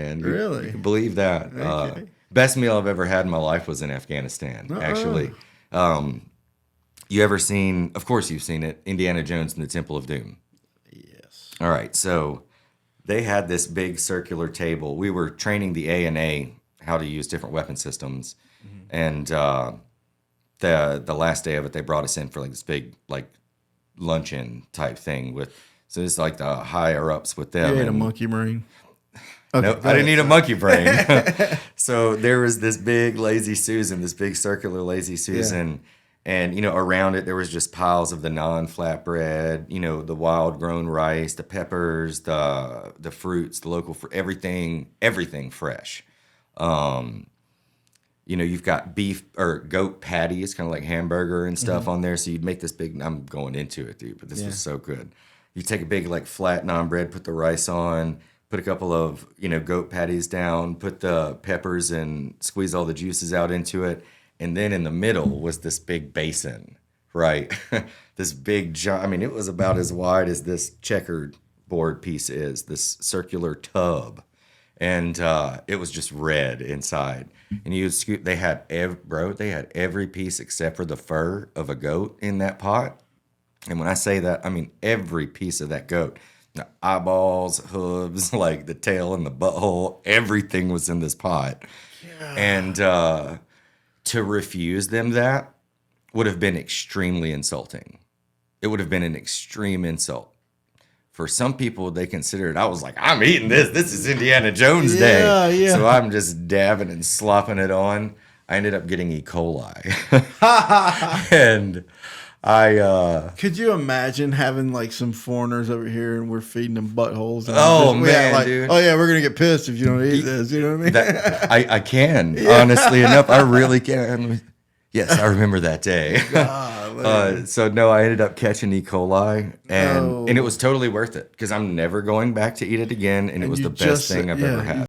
And Really? you can believe that. Okay. Best meal I've ever had in my life was in Afghanistan, actually. You ever seen, of course you've seen it, Indiana Jones and the Temple of Doom. Yes. All right, so they had this big circular table. We were training the A&A how to use different weapon systems. And the last day of it, they brought us in for like this big like luncheon type thing with, so it's like the higher ups with them. You ate a and monkey brain. No, Okay, I didn't eat a sorry. monkey brain. So there was this big lazy Susan, this big circular lazy Susan, and around it there was just piles of the non-flatbread, the wild grown rice, the peppers, the fruits, the local everything fresh. You've got beef or goat patties, kind of like hamburger and stuff on there. So you'd make this big. I'm going into it, dude, but this was so good. You take a big like flat naan bread, put the rice on. Put a couple of, goat patties down, put the peppers and squeeze all the juices out into it. And then in the middle was this big basin, right? This big, it was about as wide as this checkered board piece is, this circular tub. And it was just red inside. And you would scoop, they had every piece except for the fur of a goat in that pot. And when I say that, I mean every piece of that goat. The eyeballs, hooves, like the tail and the butthole, everything was in this pot. Yeah. And to refuse them that would have been extremely insulting. It would have been an extreme insult. For some people, they considered, I was like, I'm eating this. This is Indiana Jones Day. Yeah. So I'm just dabbing and slopping it on. I ended up getting E. coli. And could you imagine having like some foreigners over here and we're feeding them buttholes? And Oh, man, dude. Oh yeah, we're gonna get pissed if you don't eat this. You know what I mean? I can, honestly enough. I really can. Yes, I remember that day. So no, I ended up catching E. coli, and it was totally worth it because I'm never going back to eat it again, and it was the best thing I've ever had.